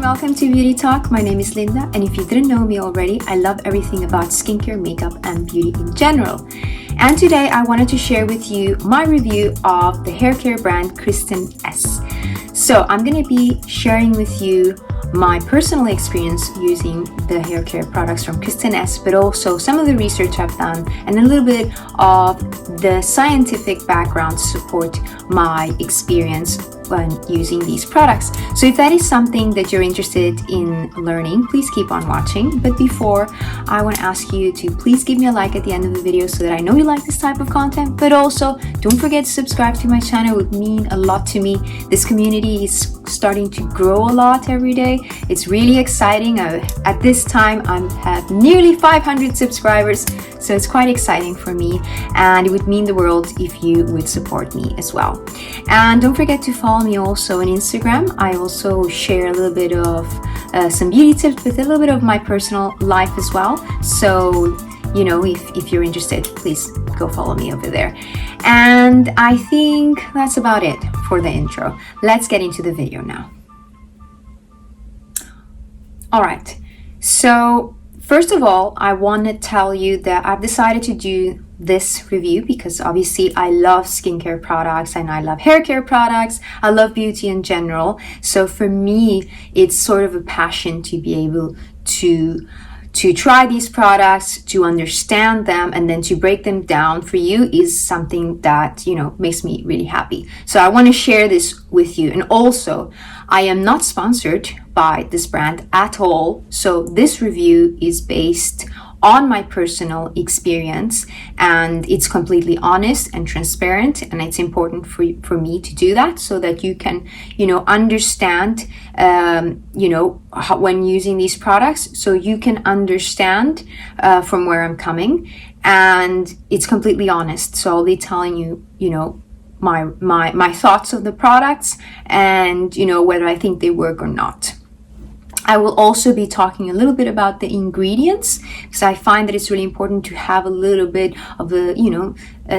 welcome to Beauty Talk. My name is Linda, and if you didn't know me already, I love everything about skincare, makeup, and beauty in general. And today I wanted to share with you my review of the hair care brand Kristin Ess. So I'm going to be sharing with you my personal experience using the hair care products from Kristin Ess, but also some of the research I've done and a little bit of the scientific background to support my experience when using these products. So if that is something that you're interested in learning, please keep on watching. But before, I want to ask you to please give me a like at the end of the video so that I know you like this type of content. But also, don't forget to subscribe to my channel. It would mean a lot to me. This community is starting to grow a lot every day. It's really exciting. At this time, I have nearly 500 subscribers, so it's quite exciting for me, and it would mean the world if you would support me as well. And don't forget to follow me also on Instagram. I also share a little bit of some beauty tips with a little bit of my personal life as well. So, you know, if you're interested, please go follow me over there. And I think that's about it for the intro. Let's get into the video now. All right, so first of all, I want to tell you that I've decided to do this review because obviously I love skincare products and I love hair care products. I love beauty in general. So for me, it's sort of a passion to be able to try these products, to understand them, and then to break them down for you is something that, you know, makes me really happy. So I want to share this with you. And also, I am not sponsored by this brand at all. So this review is based on my personal experience, and it's completely honest and transparent, and it's important for me to do that so that you can, you know, understand, when using these products, so you can understand from where I'm coming, and it's completely honest. So I'll be telling you, you know, my thoughts of the products and, you know, whether I think they work or not. I will also be talking a little bit about the ingredients because I find that it's really important to have a little bit of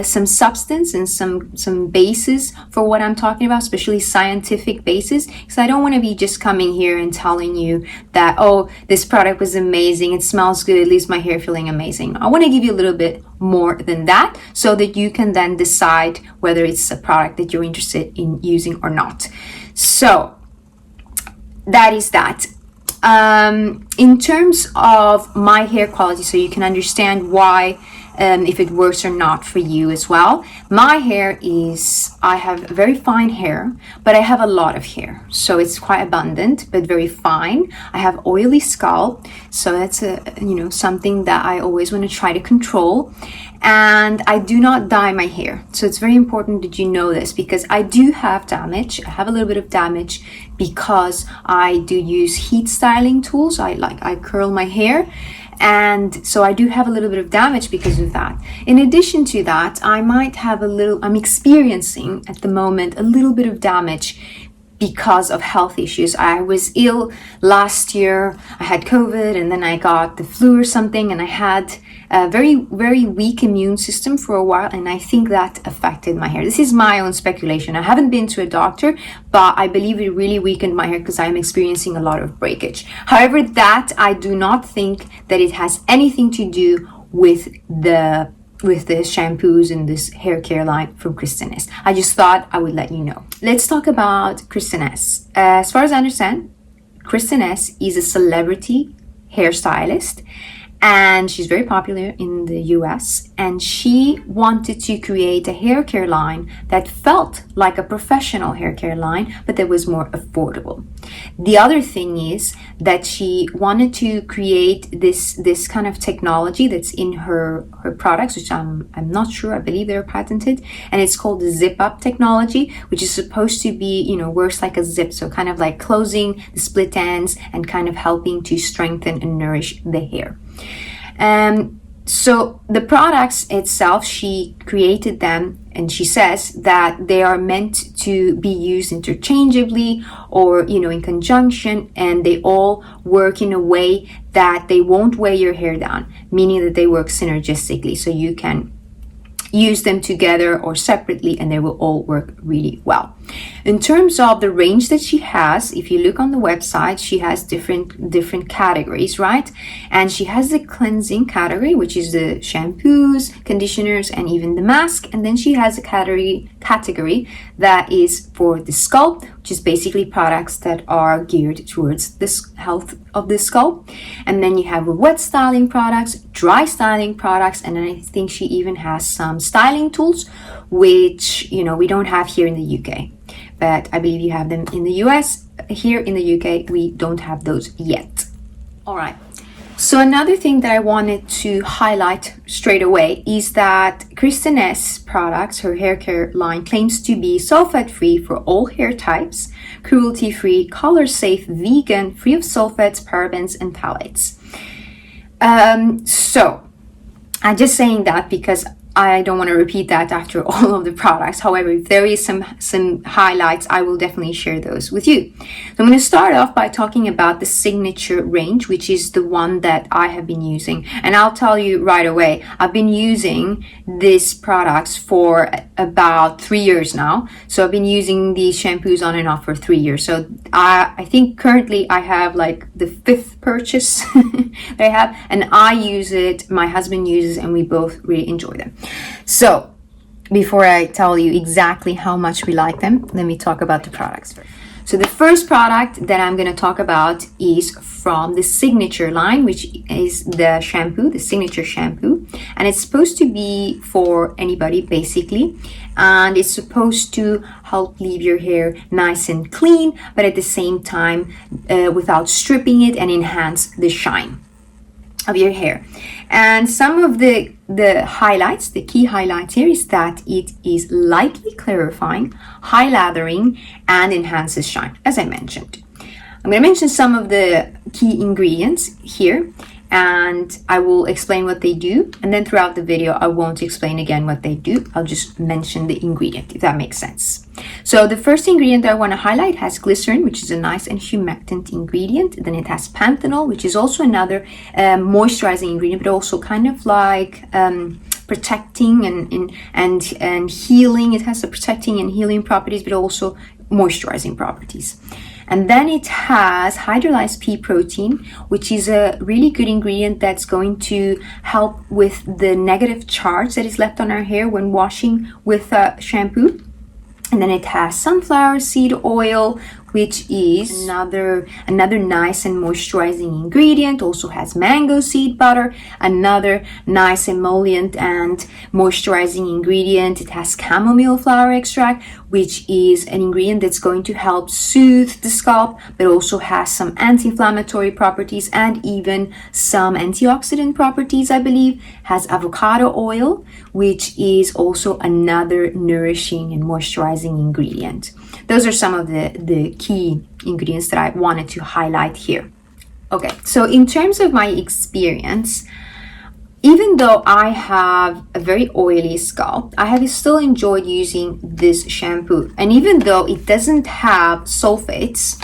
some substance and some basis for what I'm talking about, especially scientific basis, because I don't want to be just coming here and telling you that, oh, this product was amazing, it smells good, it leaves my hair feeling amazing. I want to give you a little bit more than that so that you can then decide whether it's a product that you're interested in using or not. So that is that. In terms of my hair quality, so you can understand why, if it works or not for you as well. My hair I have very fine hair, but I have a lot of hair. So it's quite abundant, but very fine. I have oily scalp. So that's something that I always want to try to control. And I do not dye my hair. So it's very important that you know this because I do have damage. I have a little bit of damage because I do use heat styling tools. I curl my hair. And so I do have a little bit of damage because of that. In addition to that, I'm experiencing at the moment a little bit of damage because of health issues. I was ill last year. I had COVID and then I got the flu or something, and I had a very, very weak immune system for a while, and I think that affected my hair. This is my own speculation. I haven't been to a doctor, but I believe it really weakened my hair because I'm experiencing a lot of breakage. However, that I do not think that it has anything to do with the shampoos and this hair care line from Kristin Ess. I just thought I would let you know. Let's talk about Kristin Ess. As far as I understand, Kristin Ess is a celebrity hairstylist, and she's very popular in the US, and she wanted to create a hair care line that felt like a professional hair care line, but that was more affordable. The other thing is that she wanted to create this kind of technology that's in her products, which I'm not sure, I believe they're patented, and it's called the zip up technology, which is supposed to be, you know, works like a zip, so kind of like closing the split ends and kind of helping to strengthen and nourish the hair. So the products itself, she created them, and she says that they are meant to be used interchangeably or, you know, in conjunction, and they all work in a way that they won't weigh your hair down, meaning that they work synergistically. So you can use them together or separately, and they will all work really well. In terms of the range that she has, if you look on the website, she has different categories, right? And she has the cleansing category, which is the shampoos, conditioners, and even the mask. And then she has a category that is for the scalp, which is basically products that are geared towards the health of the scalp. And then you have wet styling products, dry styling products, and then I think she even has some styling tools, which, you know, we don't have here in the UK, but I believe you have them in the US. Here in the UK, we don't have those yet. All right. So another thing that I wanted to highlight straight away is that Kristen Ess products, her hair care line, claims to be sulfate-free for all hair types, cruelty-free, color-safe, vegan, free of sulfates, parabens, and phthalates. So I'm just saying that because I don't want to repeat that after all of the products. However, if there is some highlights, I will definitely share those with you. So I'm going to start off by talking about the signature range, which is the one that I have been using. And I'll tell you right away, I've been using these products for about 3 years now. So I've been using these shampoos on and off for 3 years. So I think currently I have like the 5th purchase that I have, and I use it, my husband uses, and we both really enjoy them. So before I tell you exactly how much we like them, let me talk about the products first. So the first product that I'm going to talk about is from the signature line, which is the shampoo, the signature shampoo. And it's supposed to be for anybody basically. And it's supposed to help leave your hair nice and clean, but at the same time without stripping it, and enhance the shine of your hair. And some of the highlights, the key highlights here is that it is lightly clarifying, high lathering, and enhances shine, as I mentioned. I'm going to mention some of the key ingredients here, and I will explain what they do. And then throughout the video, I won't explain again what they do. I'll just mention the ingredient, if that makes sense. So the first ingredient that I want to highlight has glycerin, which is a nice and humectant ingredient. Then it has panthenol, which is also another moisturizing ingredient, but also kind of like protecting and healing. It has the protecting and healing properties, but also moisturizing properties. And then it has hydrolyzed pea protein, which is a really good ingredient that's going to help with the negative charge that is left on our hair when washing with shampoo. And then it has sunflower seed oil, which is another nice and moisturizing ingredient. Also has mango seed butter, another nice emollient and moisturizing ingredient. It has chamomile flower extract, which is an ingredient that's going to help soothe the scalp, but also has some anti-inflammatory properties and even some antioxidant properties, I believe. Has avocado oil, which is also another nourishing and moisturizing ingredient. Those are some of the key ingredients that I wanted to highlight here. Okay, so in terms of my experience, even though I have a very oily scalp, I have still enjoyed using this shampoo. And even though it doesn't have sulfates,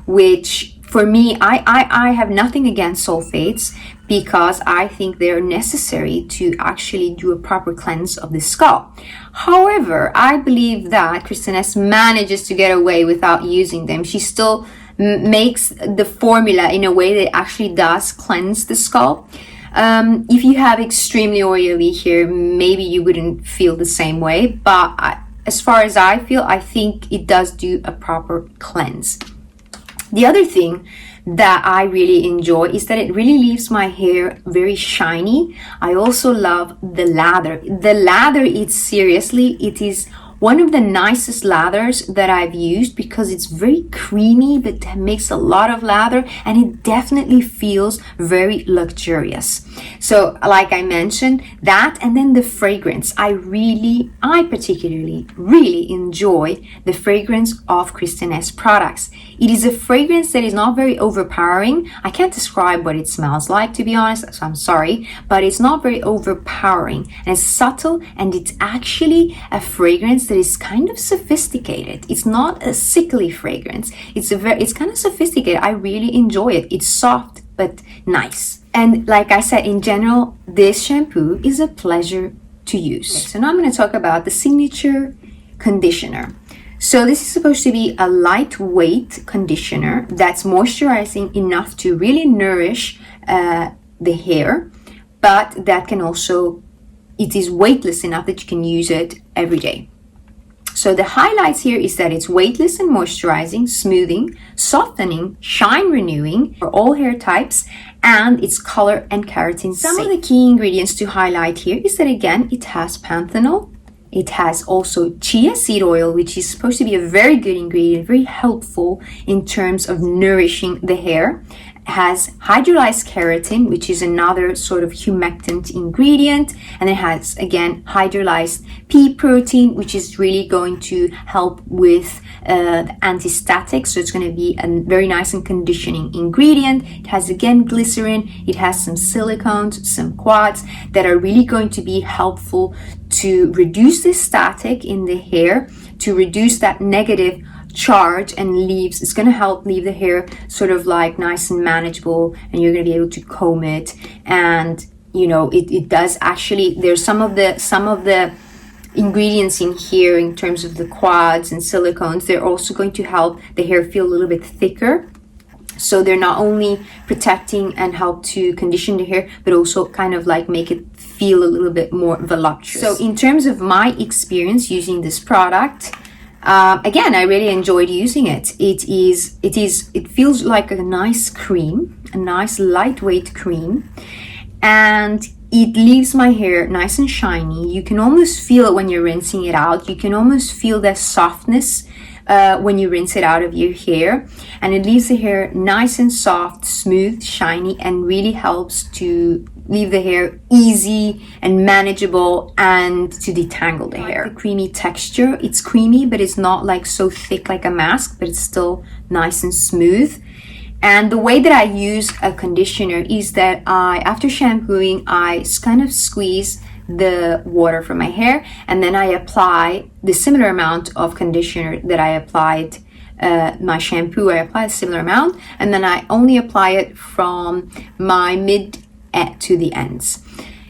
which for me, I have nothing against sulfates, because I think they're necessary to actually do a proper cleanse of the scalp. However, I believe that Kristen Ess manages to get away without using them. She still makes the formula in a way that actually does cleanse the scalp. If you have extremely oily hair, maybe you wouldn't feel the same way, but as far as I feel, I think it does do a proper cleanse. The other thing that I really enjoy is that it really leaves my hair very shiny. I also love the lather. The lather, it is one of the nicest lathers that I've used, because it's very creamy but makes a lot of lather, and it definitely feels very luxurious. So like I mentioned, that, and then the fragrance. I particularly really enjoy the fragrance of Kristen Ess products. It is a fragrance that is not very overpowering. I can't describe what it smells like, to be honest, so I'm sorry, but it's not very overpowering, and it's subtle, and it's actually a fragrance that is kind of sophisticated. It's not a sickly fragrance. It's kind of sophisticated. I really enjoy it. It's soft but nice. And like I said, in general, this shampoo is a pleasure to use. So now I'm going to talk about the signature conditioner. So this is supposed to be a lightweight conditioner that's moisturizing enough to really nourish the hair, but that can also, it is weightless enough that you can use it every day. So the highlights here is that it's weightless and moisturizing, smoothing, softening, shine renewing for all hair types, and it's color and keratin safe. Some of the key ingredients to highlight here is that, again, it has panthenol. It has also chia seed oil, which is supposed to be a very good ingredient, very helpful in terms of nourishing the hair. It has hydrolyzed keratin, which is another sort of humectant ingredient. And it has, again, hydrolyzed pea protein, which is really going to help with anti-static. So it's going to be a very nice and conditioning ingredient. It has, again, glycerin. It has some silicones, some quads that are really going to be helpful to reduce the static in the hair, to reduce that negative charge, and leaves, it's going to help leave the hair sort of like nice and manageable, and you're going to be able to comb it. And you know, it does actually, there's some of the ingredients in here in terms of the quads and silicones, they're also going to help the hair feel a little bit thicker. So they're not only protecting and help to condition the hair, but also kind of like make it feel a little bit more voluptuous. So in terms of my experience using this product, again, I really enjoyed using it. It feels like a nice cream, a nice lightweight cream, and it leaves my hair nice and shiny. You can almost feel it when you're rinsing it out. You can almost feel the softness when you rinse it out of your hair, and it leaves the hair nice and soft, smooth, shiny, and really helps to leave the hair easy and manageable and to detangle the hair. The creamy texture, it's creamy, but it's not like so thick like a mask, but it's still nice and smooth. And the way that I use a conditioner is that after shampooing, I kind of squeeze the water from my hair, and then I apply the similar amount of conditioner that I applied my shampoo. I apply a similar amount, and then I only apply it from my mid to the ends.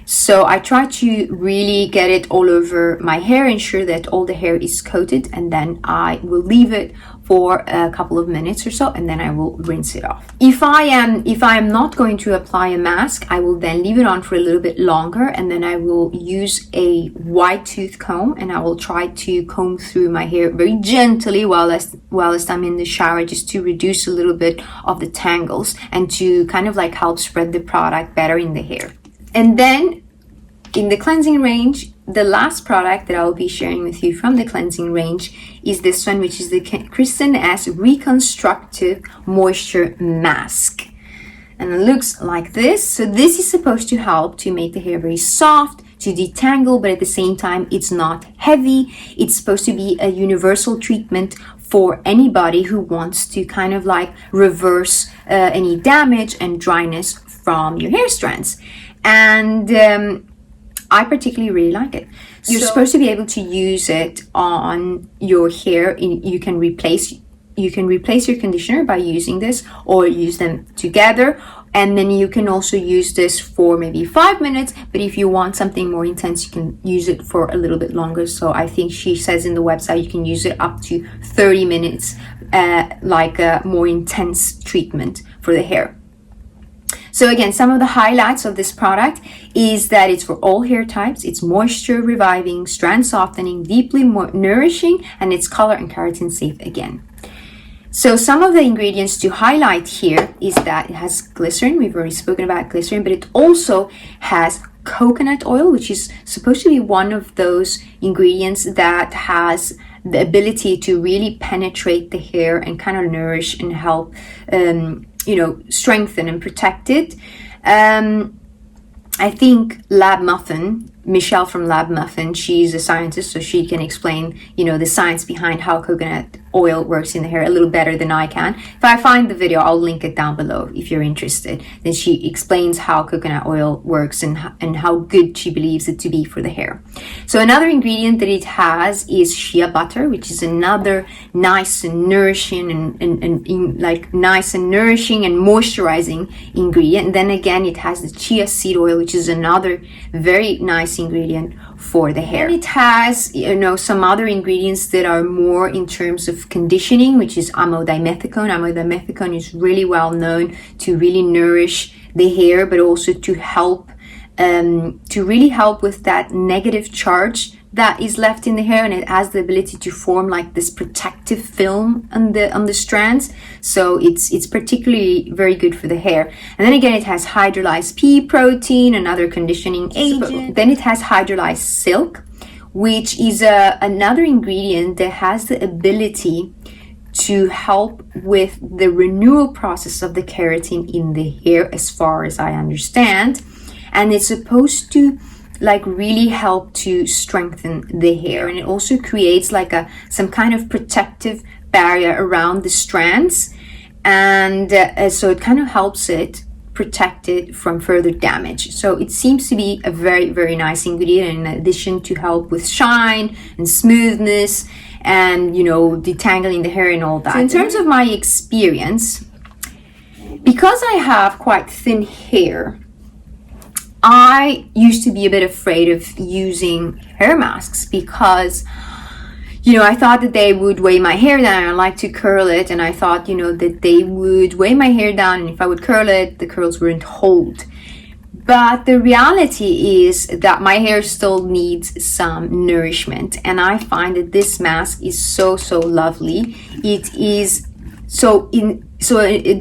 So I try to really get it all over my hair, ensure that all the hair is coated, and then I will leave it for a couple of minutes or so, and then I will rinse it off. If I am not going to apply a mask, I will then leave it on for a little bit longer, and then I will use a wide tooth comb, and I will try to comb through my hair very gently while I'm in the shower, just to reduce a little bit of the tangles and to kind of like help spread the product better in the hair. And then in the cleansing range, the last product that I will be sharing with you from the cleansing range is this one, which is the Kristen Ess Reconstructive Moisture Mask. And it looks like this. So this is supposed to help to make the hair very soft, to detangle, but at the same time, it's not heavy. It's supposed to be a universal treatment for anybody who wants to kind of like reverse any damage and dryness from your hair strands. And I particularly really like it. You're supposed to be able to use it on your hair. You can replace your conditioner by using this, or use them together. And then you can also use this for maybe 5 minutes, but if you want something more intense, you can use it for a little bit longer. So I think she says in the website you can use it up to 30 minutes, like a more intense treatment for the hair. So again, some of the highlights of this product is that it's for all hair types, it's moisture reviving, strand softening, deeply nourishing, and it's color and keratin safe again. So some of the ingredients to highlight here is that it has glycerin. We've already spoken about glycerin, but it also has coconut oil, which is supposed to be one of those ingredients that has the ability to really penetrate the hair and kind of nourish and help strengthen and protect it. I think Michelle from Lab Muffin, she's a scientist, so she can explain, the science behind how coconut oil works in the hair a little better than I can. If I find the video, I'll link it down below if you're interested. Then she explains how coconut oil works and how good she believes it to be for the hair. So another ingredient that it has is shea butter, which is another nice and nourishing and nice and nourishing and moisturizing ingredient. And then again, it has the chia seed oil, which is another very nice ingredient for the hair. And it has, some other ingredients that are more in terms of conditioning, which is amodimethicone. Amodimethicone is really well known to really nourish the hair, but also to help really help with that negative charge that is left in the hair, and it has the ability to form like this protective film on the strands. So it's particularly very good for the hair. And then again, it has hydrolyzed pea protein, another conditioning agent. Then it has hydrolyzed silk, which is another ingredient that has the ability to help with the renewal process of the keratin in the hair, as far as I understand. And it's supposed to like really help to strengthen the hair, and it also creates like some kind of protective barrier around the strands, and so it kind of helps it protect it from further damage. So it seems to be a very, very nice ingredient, in addition to help with shine and smoothness and detangling the hair and all that. So in terms of my experience, because I have quite thin hair, I used to be a bit afraid of using hair masks because, I thought that they would weigh my hair down. I like to curl it, and I thought, that they would weigh my hair down, and if I would curl it, the curls wouldn't hold. But the reality is that my hair still needs some nourishment, and I find that this mask is so, so lovely. It is so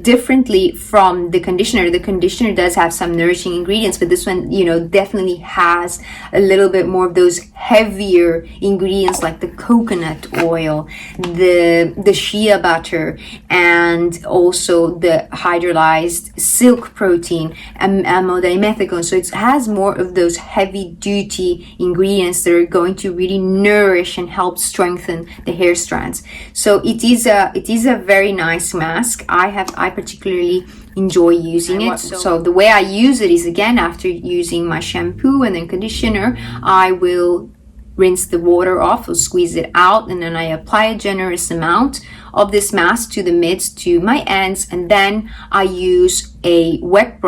differently from the conditioner. The conditioner does have some nourishing ingredients, but this one, definitely has a little bit more of those heavier ingredients like the coconut oil, the shea butter, and also the hydrolyzed silk protein and amodimethicone. So it has more of those heavy duty ingredients that are going to really nourish and help strengthen the hair strands. So it is a very nice mask. I particularly enjoy using it. So the way I use it is, again, after using my shampoo and then conditioner, I will rinse the water off or squeeze it out, and then I apply a generous amount of this mask to the mids, to my ends, and then I use a wet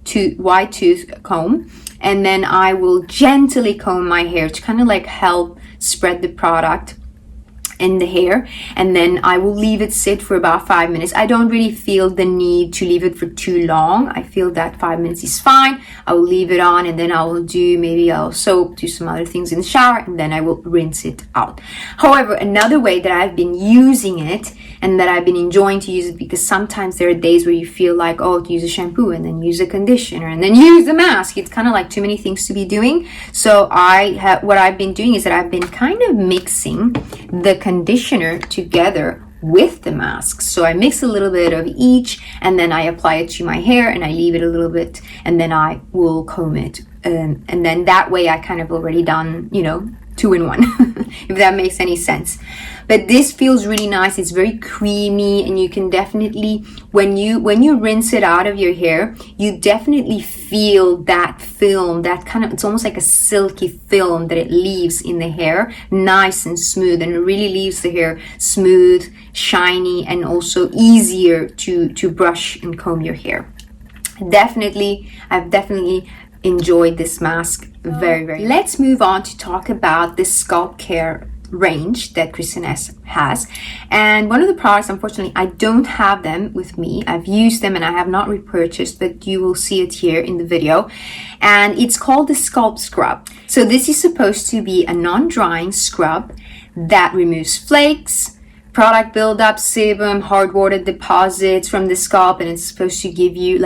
tooth comb, and then I will gently comb my hair to kind of like help spread the product in the hair, and then I will leave it sit for about 5 minutes. I don't really feel the need to leave it for too long. I feel that 5 minutes is fine. I will leave it on, and then I'll soap, do some other things in the shower, and then I will rinse it out. However, another way that I've been using it and that I've been enjoying to use it, because sometimes there are days where you feel like, to use a shampoo and then use a conditioner and then use a mask. It's kind of like too many things to be doing. So what I've been doing is that I've been kind of mixing the conditioner together with the mask. So I mix a little bit of each, and then I apply it to my hair, and I leave it a little bit, and then I will comb it. And then that way I kind of already done, 2-in-1, if that makes any sense. But this feels really nice. It's very creamy, and you can definitely, when you rinse it out of your hair, you definitely feel that film, that kind of, it's almost like a silky film that it leaves in the hair, nice and smooth, and it really leaves the hair smooth, shiny, and also easier to brush and comb your hair. I've definitely enjoyed this mask very, very much. Let's move on to talk about the scalp care range that Kristen Ess has. And one of the products, unfortunately, I don't have them with me. I've used them and I have not repurchased, but you will see it here in the video. And it's called the Scalp Scrub. So this is supposed to be a non-drying scrub that removes flakes, product buildup, sebum, hard water deposits from the scalp, and it's supposed to give you,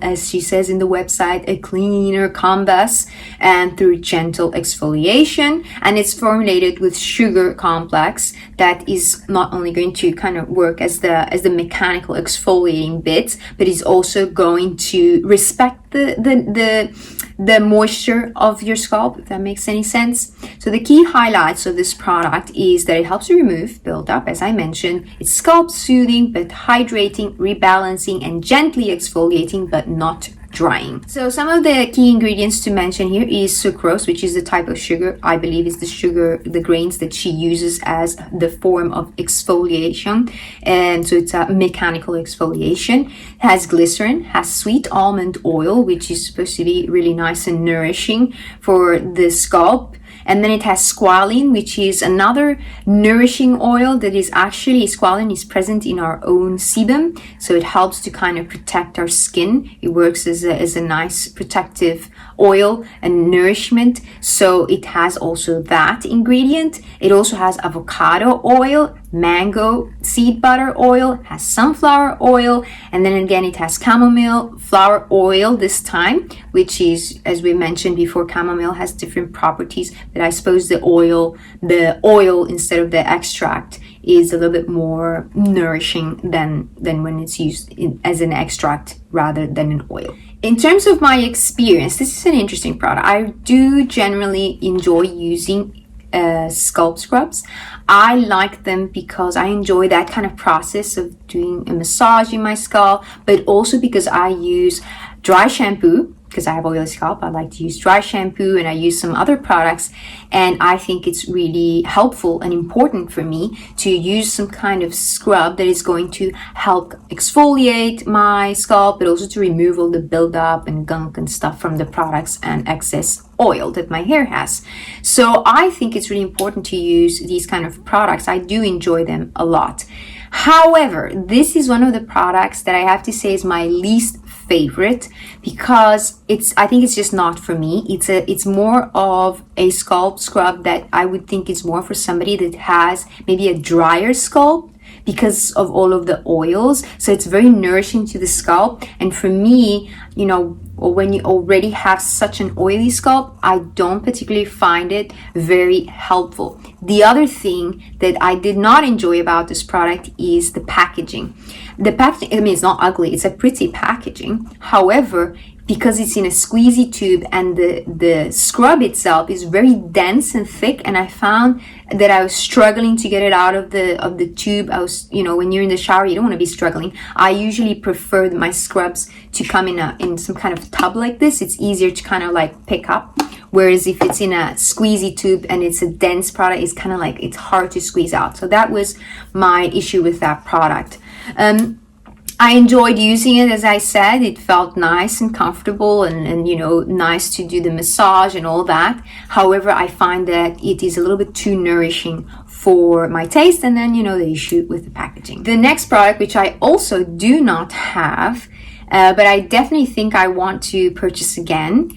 as she says in the website, a cleaner canvas, and through gentle exfoliation. And it's formulated with sugar complex that is not only going to kind of work as the mechanical exfoliating bit, but is also going to respect the moisture of your scalp, if that makes any sense. So the key highlights of this product is that it helps you remove buildup, as I mentioned. It's scalp soothing but hydrating, rebalancing, and gently exfoliating but not drying. So some of the key ingredients to mention here is sucrose, which is the type of sugar, I believe is the sugar, the grains that she uses as the form of exfoliation. And so it's a mechanical exfoliation. It has glycerin, has sweet almond oil, which is supposed to be really nice and nourishing for the scalp. And then it has squalene, which is another nourishing oil that is actually, squalene is present in our own sebum. So it helps to kind of protect our skin. It works as a nice protective oil and nourishment. So it has also that ingredient. It also has avocado oil, mango seed butter oil, has sunflower oil, and then again it has chamomile flower oil this time, which is, as we mentioned before, chamomile has different properties, but I suppose the oil instead of the extract is a little bit more nourishing than when it's used as an extract rather than an oil. In terms of my experience, this is an interesting product. I do generally enjoy using scalp scrubs. I like them because I enjoy that kind of process of doing a massage in my scalp, but also because I use dry shampoo. Because I have oily scalp, I like to use dry shampoo, and I use some other products, and I think it's really helpful and important for me to use some kind of scrub that is going to help exfoliate my scalp, but also to remove all the buildup and gunk and stuff from the products and excess oil that my hair has. So I think it's really important to use these kind of products. I do enjoy them a lot. However, this is one of the products that I have to say is my least favorite, because I think it's just not for me. It's more of a scalp scrub that I would think is more for somebody that has maybe a drier scalp because of all of the oils. So it's very nourishing to the scalp. And for me, you know, when you already have such an oily scalp, I don't particularly find it very helpful. The other thing that I did not enjoy about this product is the packaging. The packaging, I mean, it's not ugly, it's a pretty packaging. However, because it's in a squeezy tube and the scrub itself is very dense and thick, and I found that I was struggling to get it out of the tube. I was, you know, when you're in the shower, you don't want to be struggling. I usually prefer my scrubs to come in some kind of tub like this. It's easier to kind of like pick up. Whereas if it's in a squeezy tube and it's a dense product, it's kind of like, it's hard to squeeze out. So that was my issue with that product. I enjoyed using it, as I said. It felt nice and comfortable and you know, nice to do the massage and all that. However, I find that it is a little bit too nourishing for my taste, and then, you know, the issue with the packaging. The next product, which I also do not have, but I definitely think I want to purchase again,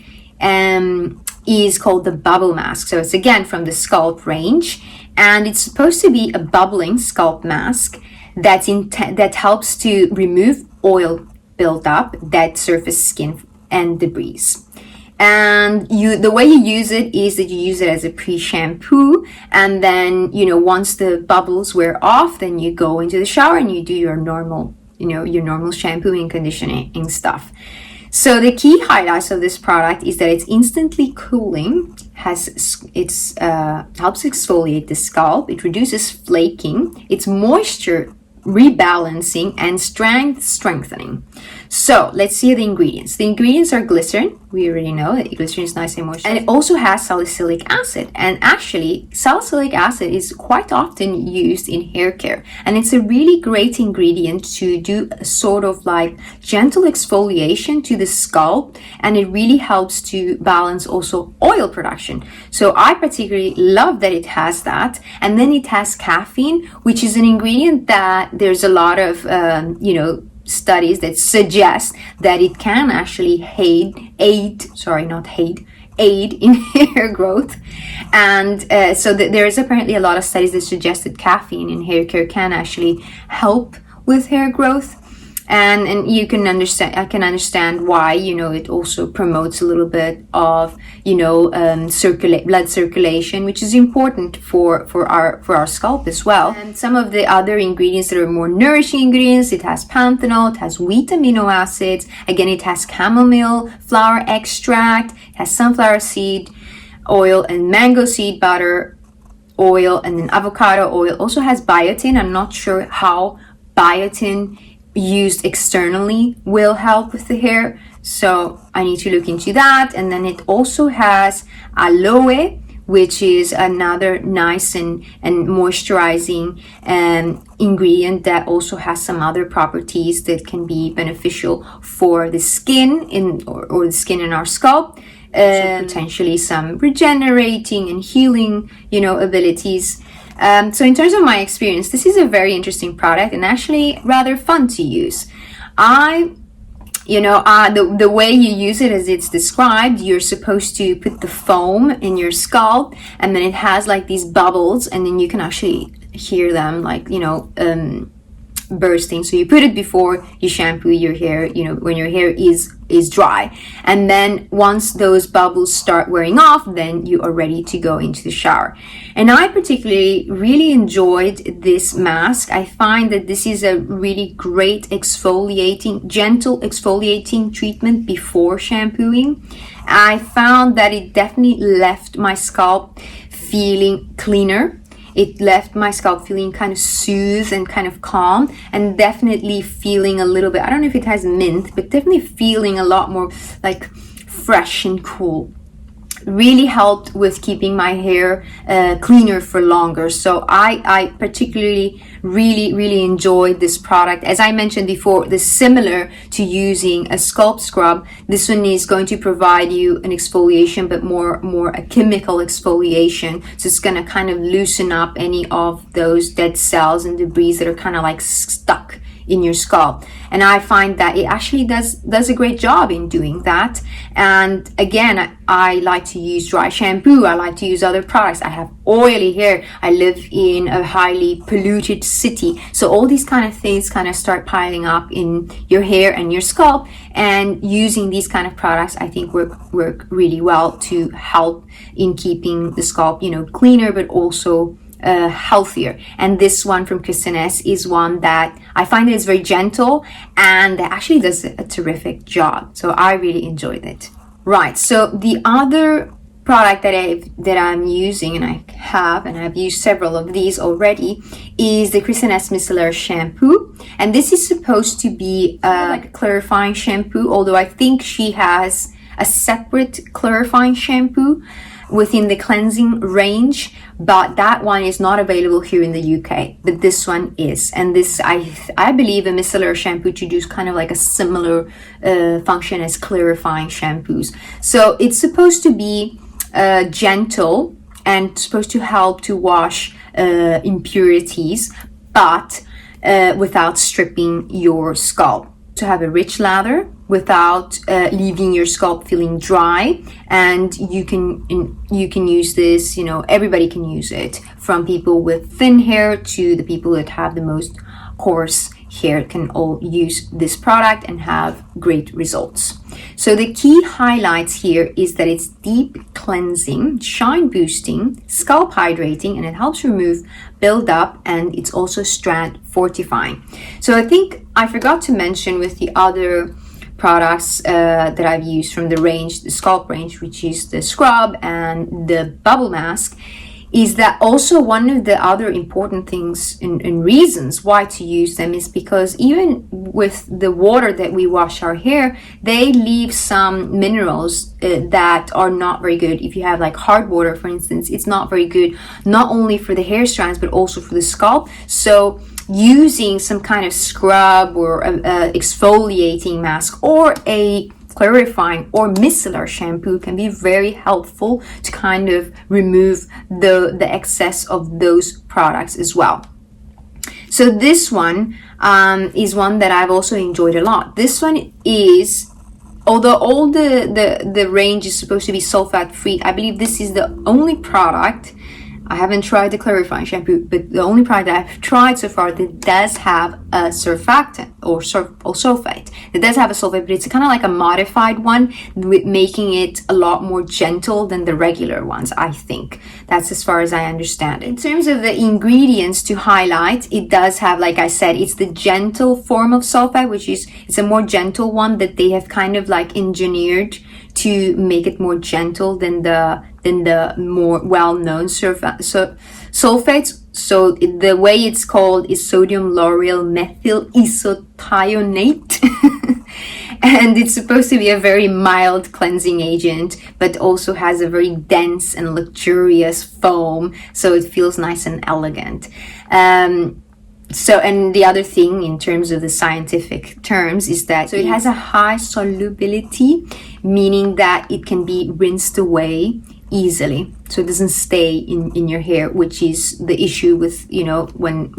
is called the Bubble Mask. So it's again from the Scalp range, and it's supposed to be a bubbling scalp mask that helps to remove oil buildup, dead surface skin, and debris. And the way you use it is that you use it as a pre-shampoo, and then, you know, once the bubbles wear off, then you go into the shower and you do your normal, you know, your normal shampooing, conditioning stuff. So the key highlights of this product is that it's instantly cooling, helps exfoliate the scalp, it reduces flaking, it's moisture rebalancing, and strength strengthening. So let's see the ingredients. The ingredients are glycerin. We already know that glycerin is nice and moisturizing. And it also has salicylic acid. And actually, salicylic acid is quite often used in hair care. And it's a really great ingredient to do a sort of like gentle exfoliation to the scalp. And it really helps to balance also oil production. So I particularly love that it has that. And then it has caffeine, which is an ingredient that there's a lot of, studies that suggest that it can actually aid in hair growth. And so there is apparently a lot of studies that suggest that caffeine in hair care can actually help with hair growth. And I can understand why, you know, it also promotes a little bit of, blood circulation, which is important for our scalp as well. And some of the other ingredients that are more nourishing ingredients, it has panthenol, it has wheat amino acids. Again, it has chamomile flower extract, it has sunflower seed oil and mango seed butter oil, and then avocado oil. Also has biotin. I'm not sure how biotin used externally will help with the hair. So I need to look into that. And then it also has aloe, which is another nice and moisturizing ingredient that also has some other properties that can be beneficial for the skin or the skin in our scalp. So potentially some regenerating and healing, abilities. So in terms of my experience, this is a very interesting product and actually rather fun to use. The way you use it as it's described, you're supposed to put the foam in your scalp, and then it has like these bubbles, and then you can actually hear them bursting. So you put it before you shampoo your hair, when your hair is dry, and then once those bubbles start wearing off, then you are ready to go into the shower. And I particularly really enjoyed this mask. I find that this is a really great gentle exfoliating treatment before shampooing. I found that it definitely left my scalp feeling cleaner. It left my scalp feeling kind of soothed and kind of calm, and definitely feeling a little bit, I don't know if it has mint, but definitely feeling a lot more like fresh and cool. Really helped with keeping my hair cleaner for longer. So I particularly really enjoyed this product. As I mentioned before, this similar to using a scalp scrub. This one is going to provide you an exfoliation, but more a chemical exfoliation. So it's going to kind of loosen up any of those dead cells and debris that are kind of like stuck in your scalp. And I find that it actually does a great job in doing that. And again, I like to use dry shampoo. I like to use other products. I have oily hair. I live in a highly polluted city. So all these kind of things kind of start piling up in your hair and your scalp. And using these kind of products, I think work really well to help in keeping the scalp, cleaner, but also healthier. And this one from Kristen Ess is one that I find is very gentle and actually does a terrific job. So I really enjoyed it. Right, so the other product that I'm using, and I've used several of these already, is the Kristen Ess Micellar shampoo. And this is supposed to be like a clarifying shampoo, although I think she has a separate clarifying shampoo within the cleansing range, but that one is not available here in the UK, but this one is. And this, I believe a micellar shampoo to do kind of like a similar function as clarifying shampoos. So it's supposed to be gentle and supposed to help to wash impurities, but without stripping your scalp. To have a rich lather without leaving your scalp feeling dry. And you can use this, everybody can use it, from people with thin hair to the people that have the most coarse hair can all use this product and have great results. So the key highlights here is that it's deep cleansing, shine boosting, scalp hydrating, and it helps remove buildup, and it's also strand fortifying. So I think I forgot to mention with the other products that I've used from the range, the scalp range, which is the scrub and the bubble mask, is that also one of the other important things and reasons why to use them is because even with the water that we wash our hair, they leave some minerals that are not very good. If you have like hard water, for instance, it's not very good, not only for the hair strands, but also for the scalp. So using some kind of scrub or exfoliating mask or a clarifying or micellar shampoo can be very helpful to kind of remove the excess of those products as well. So this one is one that I've also enjoyed a lot. This one is, although all the range is supposed to be sulfate free, I believe this is the only product, I haven't tried the clarifying shampoo, but the only product that I've tried so far that does have a surfactant or sulfate. It does have a sulfate, but it's kind of like a modified one, with making it a lot more gentle than the regular ones, I think. That's as far as I understand it. In terms of the ingredients to highlight, it does have, like I said, it's the gentle form of sulfate, which is, it's a more gentle one that they have kind of like engineered to make it more gentle than the more well-known sulfates. So the way it's called is sodium lauryl methyl isothiionate. And it's supposed to be a very mild cleansing agent, but also has a very dense and luxurious foam, so it feels nice and elegant. And the other thing in terms of the scientific terms is that it has a high solubility, meaning that it can be rinsed away easily, so it doesn't stay in your hair, which is the issue with, you know, when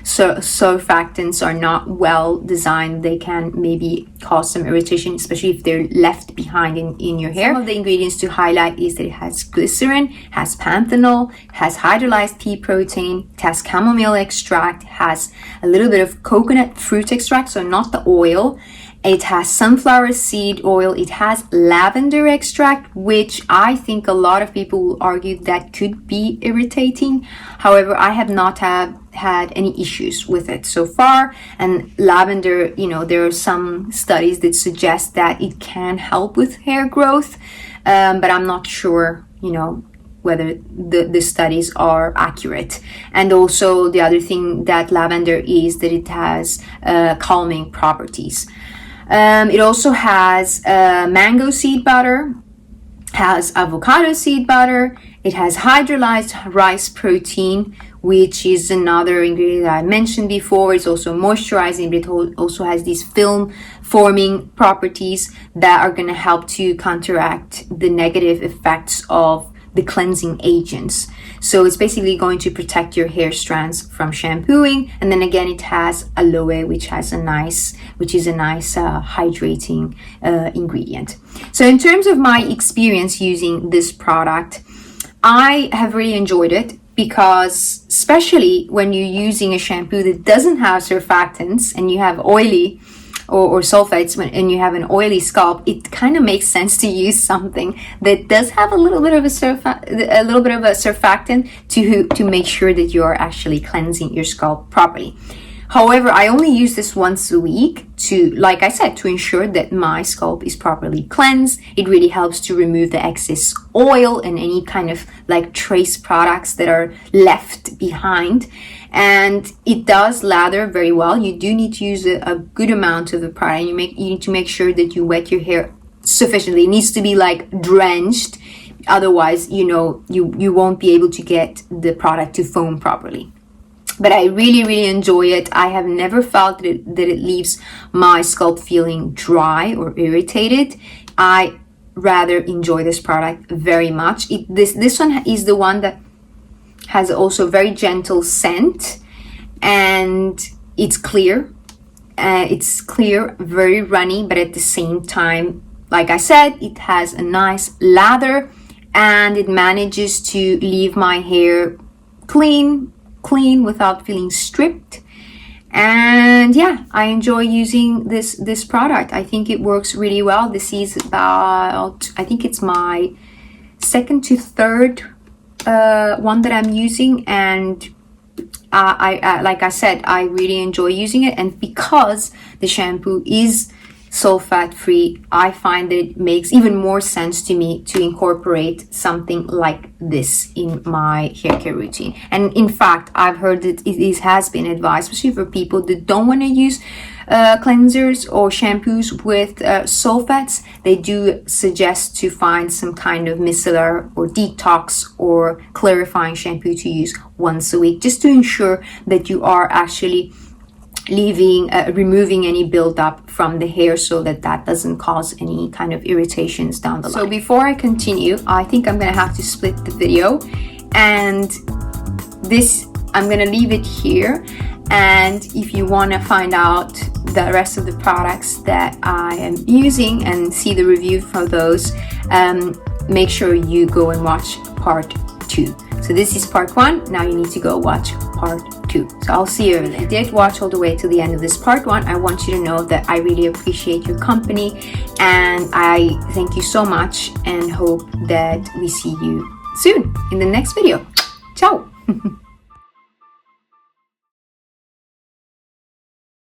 surfactants are not well designed. They can maybe cause some irritation, especially if they're left behind in your hair. Some of the ingredients to highlight is that it has glycerin, has panthenol, has hydrolyzed pea protein, it has chamomile extract, has a little bit of coconut fruit extract, so not the oil. It has sunflower seed oil. It has lavender extract, which I think a lot of people will argue that could be irritating. However, I have not had any issues with it so far. And lavender, you know, there are some studies that suggest that it can help with hair growth, but I'm not sure, you know, whether the studies are accurate. And also the other thing that lavender is that it has calming properties. It also has mango seed butter, has avocado seed butter, it has hydrolyzed rice protein, which is another ingredient that I mentioned before. It's also moisturizing, but it also has these film forming properties that are going to help to counteract the negative effects of the cleansing agents. So it's basically going to protect your hair strands from shampooing. And then again, it has aloe, which is a nice hydrating ingredient. So in terms of my experience using this product, I have really enjoyed it, because especially when you're using a shampoo that doesn't have surfactants and you have oily or sulfates, and you have an oily scalp, it kind of makes sense to use something that does have a little bit of a surfactant to make sure that you're actually cleansing your scalp properly. However, I only use this once a week to, like I said, to ensure that my scalp is properly cleansed. It really helps to remove the excess oil and any kind of like trace products that are left behind. And it does lather very well. You do need to use a good amount of the product. You need to make sure that you wet your hair sufficiently. It needs to be like drenched. Otherwise, you know, you won't be able to get the product to foam properly. But I really, really enjoy it. I have never felt that it leaves my scalp feeling dry or irritated. I rather enjoy this product very much. This one is the one that has also very gentle scent, and it's clear. It's clear, very runny, but at the same time, like I said, it has a nice lather, and it manages to leave my hair clean without feeling stripped. And yeah, I enjoy using this product. I think it works really well. This is about, I think it's my second to third one that I'm using, and I like I said, I really enjoy using it. And because the shampoo is sulfate free, I find that it makes even more sense to me to incorporate something like this in my hair care routine. And in fact, I've heard that it has been advised, especially for people that don't want to use cleansers or shampoos with sulfates. They do suggest to find some kind of micellar or detox or clarifying shampoo to use once a week, just to ensure that you are actually removing any buildup from the hair, so that doesn't cause any kind of irritations down the line. So before I continue, I think I'm gonna have to split the video, and this I'm gonna leave it here. And if you want to find out the rest of the products that I am using and see the review for those, make sure you go and watch part 2. So this is part 1. Now you need to go watch part 2. So I'll see you over there. If you did watch all the way to the end of this part 1, I want you to know that I really appreciate your company, and I thank you so much, and hope that we see you soon in the next video. Ciao!